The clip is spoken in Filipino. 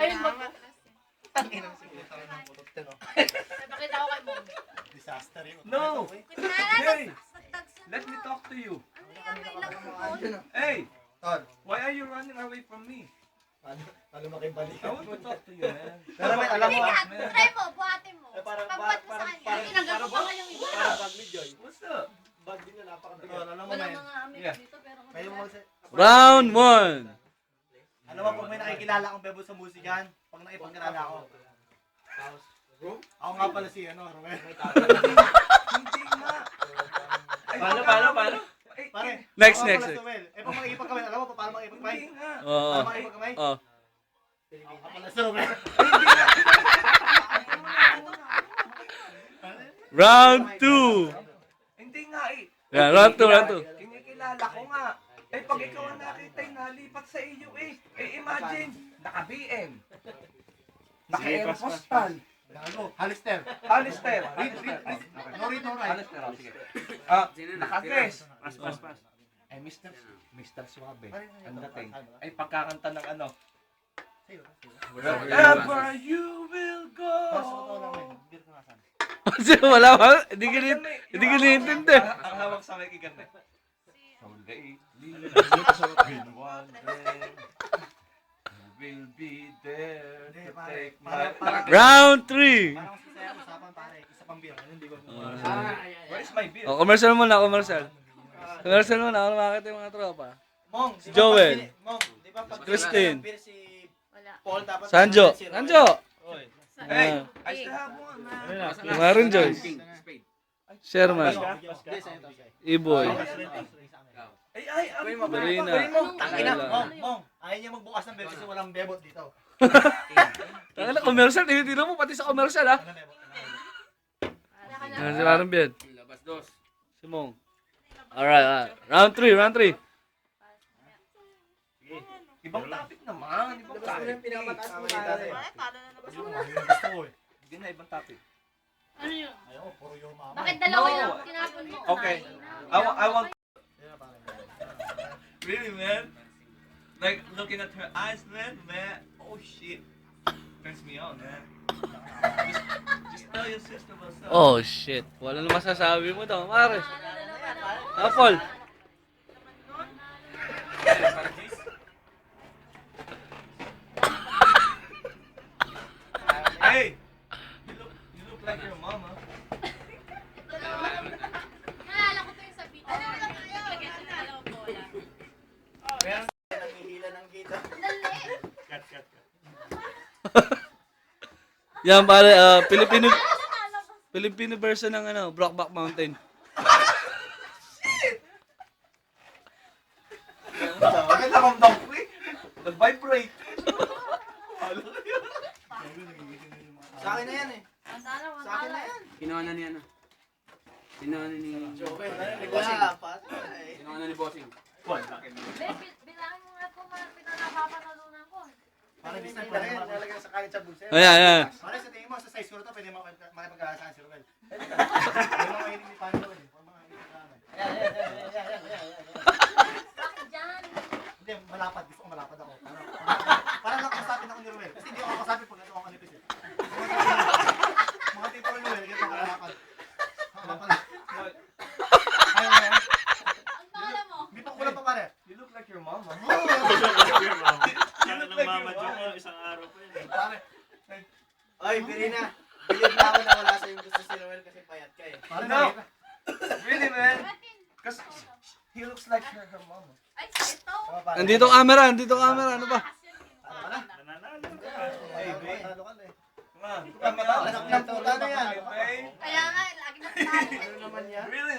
Ayun mo. Tangin ang sige. Napakita ko kay Mom. Disaster yun. No! Hey! Let me talk to you. Hey! Tol, Why are you running away from me? paano makibalik? I want to talk to you, man. Pero may alam mo, Try mo, buhatin mo. parang Pagbat mo sa kanya. Tinanggal ko pa ngayong iba. bag ni Joy. What's up? Bag din na napakadami. Alam mo, Walang men. mga amit Yeah. dito pero May yung Round 1. Alam mo, pag may nakikilala akong bebo sa musikan, pag nakipagkilala ako. Ako nga pala si Romel. Hindi nga. Paano? Pare, Next, ako next. pala si Romel. Eh, pag makikipagkamay, alam mo pa paano makikipagkamay? Hindi nga. Oo. Paano makikipagkamay? Oh. Ako pala si Romel. Round 2. Hindi nga eh. Yeah, round 2. Kinikilala ko nga. Eh pag ikaw ang nakita yung nalipat sa iyo eh. Eh imagine, naka-BM. Naka-Aeropostal. Halister. Alistair. No read, no write. Alistair, oh, sige. Naka-dress. Pas. Eh Mr. Suave. Ang dating. Ay pagkakanta ng ano. Wherever you will go. Wala ba? Hindi ka nintindi. Ang hawak sa may kigante. So lately, been wondering who will be there to take my... Round 3. Parang kasi saya usapan pare, isa pang beer. Hindi ko Where is my beer? Oh, commercial muna, commercial. Commercial muna, ako makakita yung mga tropa. Mong, Si Joel. Mong, di ba pag Christine. beer si wala. Paul dapat Sanjo. si Romel. Sanjo. Hey, I still have one, man. Marin Joyce. Sherman. Iboy. Ay, Marina. Tangina, Wala. Mong, ayaw niya magbukas ng beer kasi walang bebot dito. Tangina, commercial. Tinitira mo pati sa commercial, ha? Ano bebot? Yan, si Marin Bian. Labas dos. Si Mong. Alright. Round 3. Ibang topic naman. Ibang topic. Gusto ko eh. Hindi na ibang topic. Ano yun? Ayaw, puro yung mama. Bakit dalawa No. yung tinapon mo? Okay. I want... Really, man? Like, looking at her eyes, man. Oh, shit. Turns me on, man. Just tell your sister what's up. Oh, shit. Wala na masasabi mo daw, Maris. Apple. Hey! You look like your mama. Naalala ko to yung sa pita. Lagyan sa dalawang bola. Nangihila ng gita. Dali! Cut. Yan, pare. Filipino version ng Brokeback Mountain. Bakit nakamdam ko eh? Nag-vibrate. Sa akin na yan eh. Ang Sa akin na yan. Kinuha na ni ano? Kinuha na ni... Joel, Kinuha na ni Bossing. Bilangin mo nga po, pinapapanalunan ko. Para bis na pala yan. Nalagyan sa kanin sa bulsa. Ayan. Pare sa tingin mo, sa size ko na to, pwede makipag-aasahan si Romel. May mga hiling ni Pano eh. May mga hiling ni Pano. Bakit dyan? Hindi, malapad. Gusto ko malapad ako. Para nakakasapin ako ni Romel. Kasi hindi ako kasapin pag ito ako kanipis eh. Mga tipo ni Romel, ganito ako malapad. Ayaw na yan. Ang pangalan mo? Hindi pa kulang pa pare. You look like your mama. Yan ang mama joke ko, isang araw pa yun. Pare. Oy, Birina. Bilib na ako na wala sa'yo gusto si Roel kasi payat ka eh. Pare No. na. Really, man? Because he looks like her mama. Ay, ito. Nandito camera. Ano ba? Nananalo ka. Ay, talo ka na eh. Come on. Anak ng puta na yan. Okay. Kaya nga, lagi na pinalo. Ano naman yan? Really?